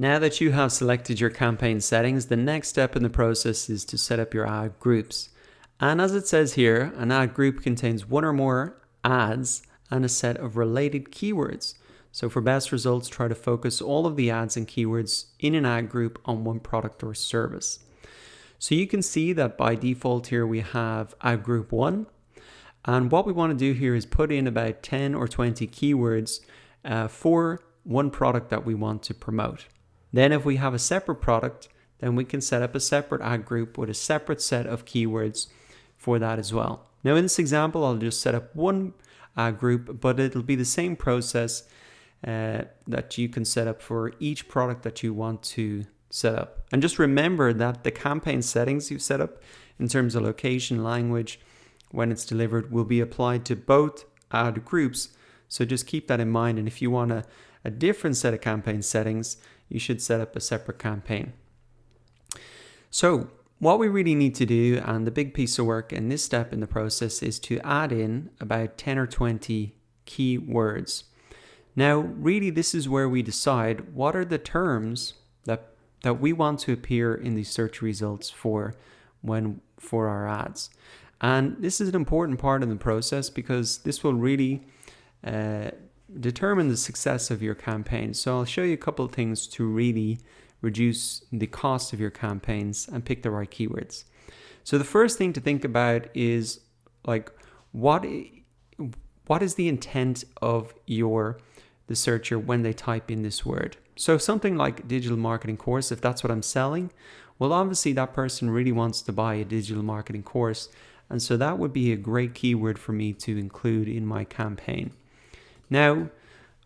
Now that you have selected your campaign settings, the next step in the process is to set up your ad groups. And as it says here, an ad group contains one or more ads and a set of related keywords. So for best results, try to focus all of the ads and keywords in an ad group on one product or service. So you can see that by default here we have ad group 1. And what we want to do here is put in about 10 or 20 keywords for one product that we want to promote. Then if we have a separate product, then we can set up a separate ad group with a separate set of keywords for that as well. Now in this example, I'll just set up one ad group, but it'll be the same process that you can set up for each product that you want to set up. And just remember that the campaign settings you've set up in terms of location, language, when it's delivered will be applied to both ad groups. So just keep that in mind. And if you want a different set of campaign settings, you should set up a separate campaign. So what we really need to do, and the big piece of work in this step in the process, is to add in about 10 or 20 keywords. Now, really, this is where we decide what are the terms that we want to appear in the search results for our ads. And this is an important part of the process because this will really determine the success of your campaign. So I'll show you a couple of things to really reduce the cost of your campaigns and pick the right keywords. So the first thing to think about is like what is the intent of the searcher when they type in this word. So something like digital marketing course, if that's what I'm selling, well, obviously that person really wants to buy a digital marketing course. And so that would be a great keyword for me to include in my campaign. Now,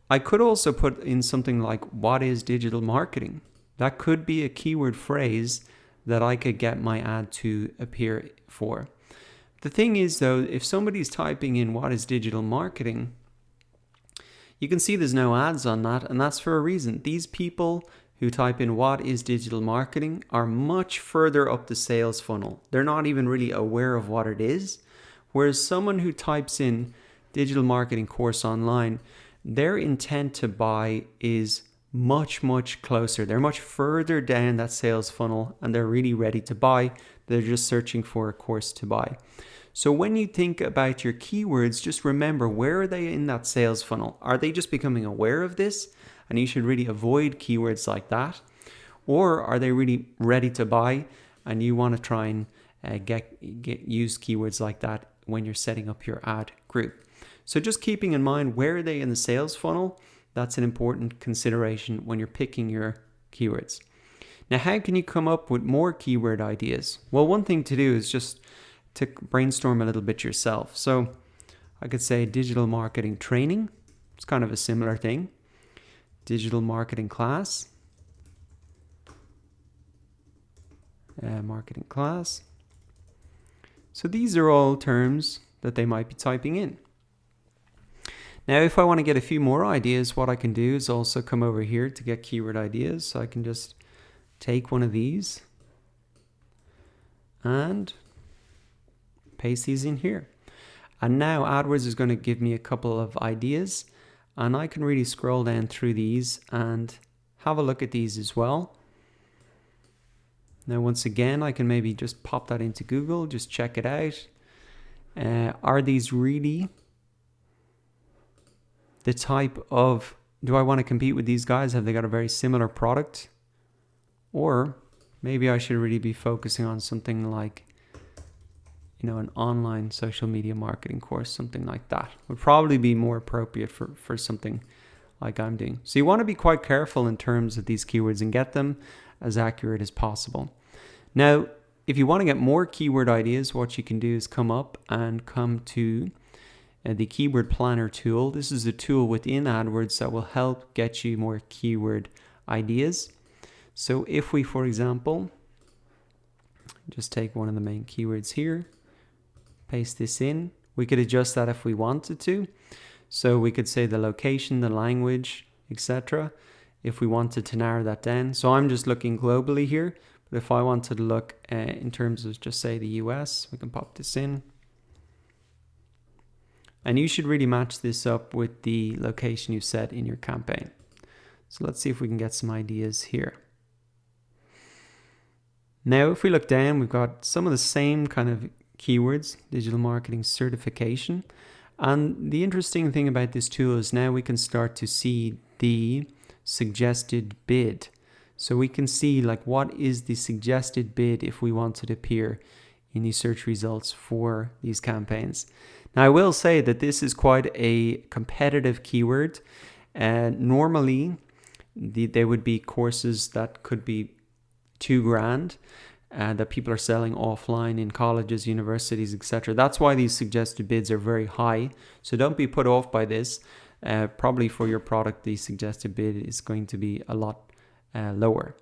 I could also put in something like, what is digital marketing? That could be a keyword phrase that I could get my ad to appear for. The thing is though, if somebody's typing in what is digital marketing, you can see there's no ads on that, and that's for a reason. These people who type in what is digital marketing are much further up the sales funnel. They're not even really aware of what it is. Whereas someone who types in digital marketing course online, their intent to buy is much, much closer. They're much further down that sales funnel and they're really ready to buy. They're just searching for a course to buy. So when you think about your keywords, just remember, where are they in that sales funnel? Are they just becoming aware of this? And you should really avoid keywords like that. Or are they really ready to buy and you want to try and use keywords like that when you're setting up your ad group? So just keeping in mind, where are they in the sales funnel? That's an important consideration when you're picking your keywords. Now, how can you come up with more keyword ideas? Well, one thing to do is just to brainstorm a little bit yourself. So I could say digital marketing training. It's kind of a similar thing. Digital marketing class. Marketing class. So these are all terms that they might be typing in. Now, if I want to get a few more ideas, what I can do is also come over here to get keyword ideas. So I can just take one of these and paste these in here. And now AdWords is going to give me a couple of ideas, and I can really scroll down through these and have a look at these as well. Now, once again, I can maybe just pop that into Google, just check it out. Are these really the type of, do I want to compete with these guys? Have they got a very similar product? Or maybe I should really be focusing on something like, an online social media marketing course, something like that would probably be more appropriate for something like I'm doing. So you want to be quite careful in terms of these keywords and get them as accurate as possible. Now, if you want to get more keyword ideas, what you can do is come to the keyword planner tool. This is a tool within AdWords that will help get you more keyword ideas. So if we, for example, just take one of the main keywords here, paste this in, we could adjust that if we wanted to. So we could say the location, the language, etc. if we wanted to narrow that down. So I'm just looking globally here, but if I wanted to look in terms of just say the US, we can pop this in. And you should really match this up with the location you set in your campaign. So let's see if we can get some ideas here. Now, if we look down, we've got some of the same kind of keywords, digital marketing certification. And the interesting thing about this tool is now we can start to see the suggested bid. So we can see like what is the suggested bid if we want it to appear in the search results for these campaigns. Now I will say that this is quite a competitive keyword. Normally there would be courses that could be $2,000 that people are selling offline in colleges, universities, etc. That's why these suggested bids are very high. So don't be put off by this. Probably for your product, the suggested bid is going to be a lot lower.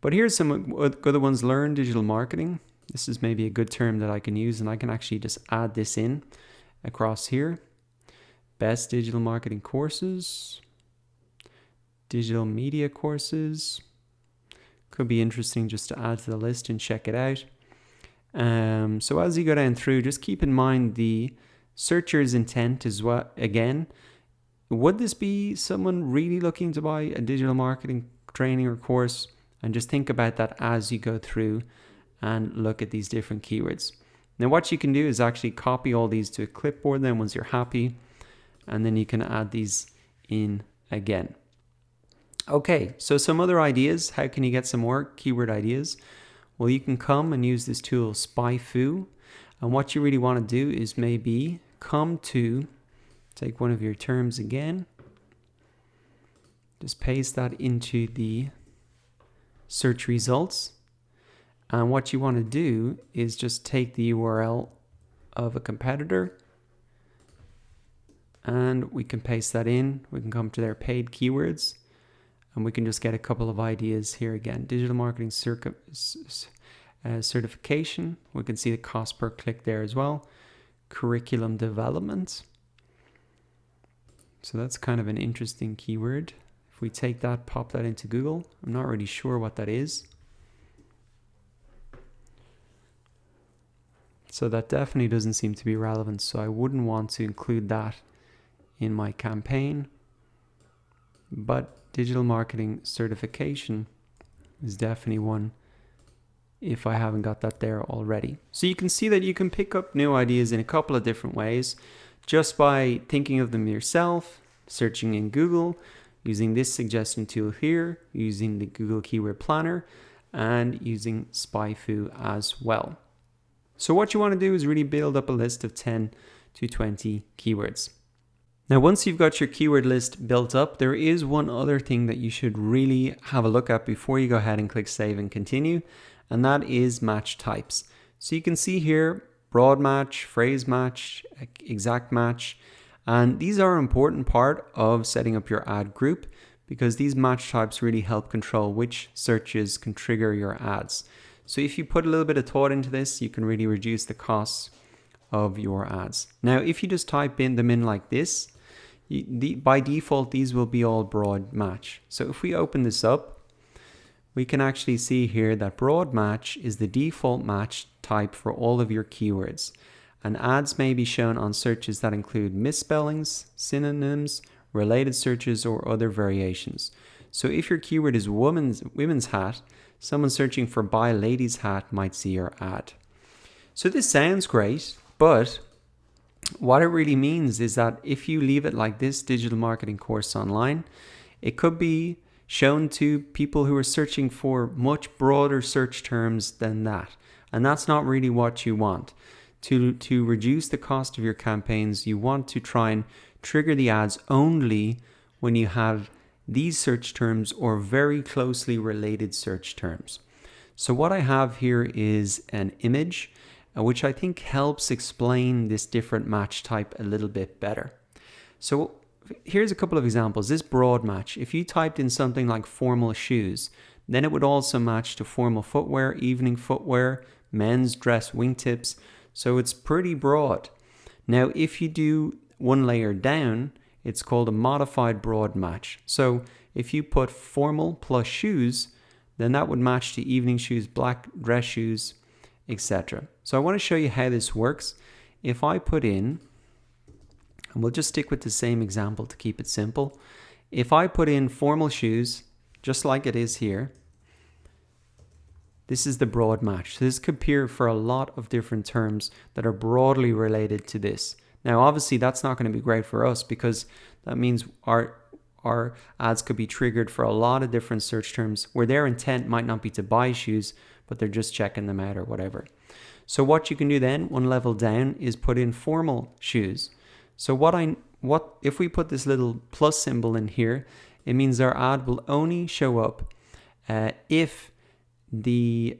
But here's some other ones. Learn digital marketing. This is maybe a good term that I can use, and I can actually just add this in across here. Best digital marketing courses, digital media courses. Could be interesting just to add to the list and check it out. So as you go down through, just keep in mind the searcher's intent as well. Again, would this be someone really looking to buy a digital marketing training or course? And just think about that as you go through and look at these different keywords. Now what you can do is actually copy all these to a clipboard then once you're happy, and then you can add these in again. Okay, so some other ideas. How can you get some more keyword ideas? Well, you can come and use this tool, SpyFu. And what you really want to do is maybe come to, take one of your terms again, just paste that into the search results. And what you want to do is just take the URL of a competitor and we can paste that in. We can come to their paid keywords. And we can just get a couple of ideas here again. Digital marketing certification. We can see the cost per click there as well. Curriculum development. So that's kind of an interesting keyword. If we take that, pop that into Google, I'm not really sure what that is. So that definitely doesn't seem to be relevant. So I wouldn't want to include that in my campaign. But digital marketing certification is definitely one if I haven't got that there already. So you can see that you can pick up new ideas in a couple of different ways just by thinking of them yourself, searching in Google, using this suggestion tool here, using the Google Keyword Planner, and using SpyFu as well. So what you want to do is really build up a list of 10 to 20 keywords. Now, once you've got your keyword list built up, there is one other thing that you should really have a look at before you go ahead and click save and continue, and that is match types. So you can see here, broad match, phrase match, exact match, and these are an important part of setting up your ad group because these match types really help control which searches can trigger your ads. So if you put a little bit of thought into this, you can really reduce the costs of your ads. Now, if you just type them in like this, by default, these will be all broad match. So if we open this up, we can actually see here that broad match is the default match type for all of your keywords. And ads may be shown on searches that include misspellings, synonyms, related searches, or other variations. So if your keyword is women's hat, someone searching for buy ladies hat might see your ad. So this sounds great, but what it really means is that if you leave it like this digital marketing course online, it could be shown to people who are searching for much broader search terms than that. And that's not really what you want. To reduce the cost of your campaigns, you want to try and trigger the ads only when you have these search terms or very closely related search terms. So what I have here is an image which I think helps explain this different match type a little bit better. So here's a couple of examples. This broad match, if you typed in something like formal shoes, then it would also match to formal footwear, evening footwear, men's dress wingtips. So it's pretty broad. Now, if you do one layer down, it's called a modified broad match. So if you put formal plus shoes, then that would match to evening shoes, black dress shoes, etc. So I want to show you how this works. If I put in, and we'll just stick with the same example to keep it simple. if I put in formal shoes, just like it is here, this is the broad match. So this could appear for a lot of different terms that are broadly related to this. Now, obviously, that's not going to be great for us because that means our ads could be triggered for a lot of different search terms where their intent might not be to buy shoes, but they're just checking them out or whatever. So what you can do then, one level down, is put in formal shoes. So what if we put this little plus symbol in here, it means our ad will only show up if the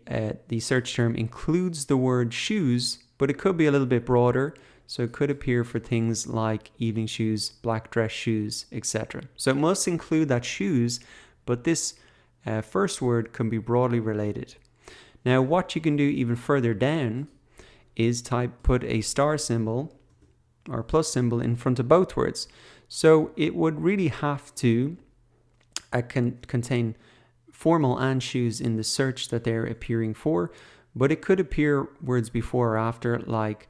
search term includes the word shoes, but it could be a little bit broader. So it could appear for things like evening shoes, black dress shoes, etc. So it must include that shoes, but this first word can be broadly related. Now what you can do even further down is put a star symbol or plus symbol in front of both words. So it would really have to contain formal and shoes in the search that they're appearing for, but it could appear words before or after like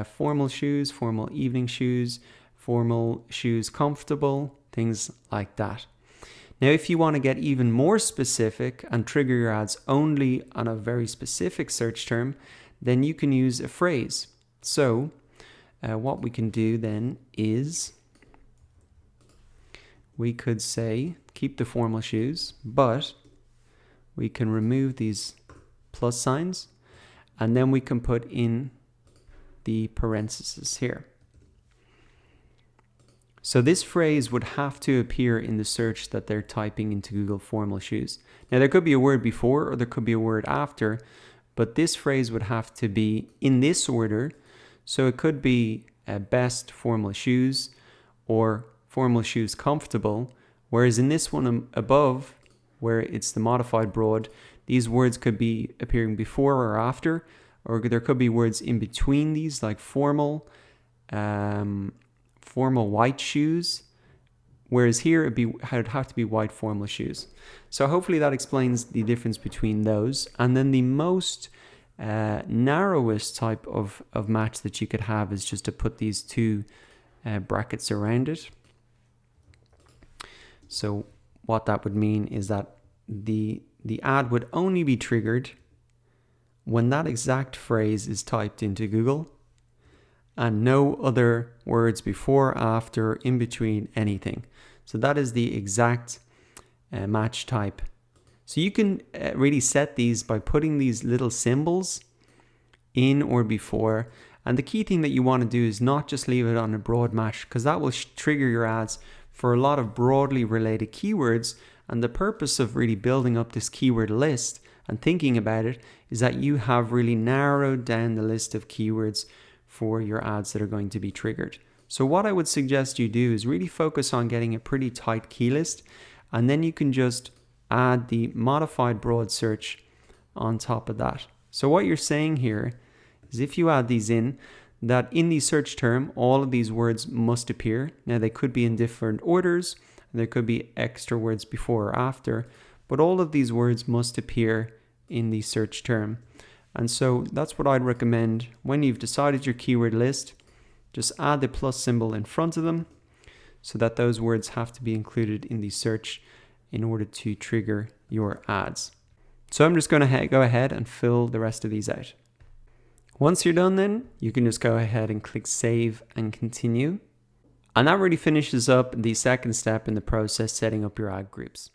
formal shoes, formal evening shoes, formal shoes comfortable, things like that. Now, if you want to get even more specific and trigger your ads only on a very specific search term, then you can use a phrase. So what we can do then is we could say, keep the formal shoes, but we can remove these plus signs, and then we can put in the parentheses here. So this phrase would have to appear in the search that they're typing into Google formal shoes. Now there could be a word before or there could be a word after, but this phrase would have to be in this order. So it could be best formal shoes or formal shoes comfortable, whereas in this one above, where it's the modified broad, these words could be appearing before or after, or there could be words in between these like formal white shoes, whereas here it'd have to be white formal shoes. So hopefully that explains the difference between those. And then the most narrowest type of match that you could have is just to put these two brackets around it. So what that would mean is that the ad would only be triggered when that exact phrase is typed into Google and no other words before, after, in between, anything. So that is the exact match type. So you can really set these by putting these little symbols in or before. And the key thing that you want to do is not just leave it on a broad match, because that will trigger your ads for a lot of broadly related keywords. And the purpose of really building up this keyword list and thinking about it is that you have really narrowed down the list of keywords for your ads that are going to be triggered. So what I would suggest you do is really focus on getting a pretty tight key list, and then you can just add the modified broad search on top of that. So what you're saying here is if you add these in, that in the search term, all of these words must appear. Now they could be in different orders, there could be extra words before or after, but all of these words must appear in the search term. And so that's what I'd recommend when you've decided your keyword list. Just add the plus symbol in front of them so that those words have to be included in the search in order to trigger your ads. So I'm just going to go ahead and fill the rest of these out. Once you're done then, you can just go ahead and click save and continue. And that really finishes up the second step in the process, setting up your ad groups.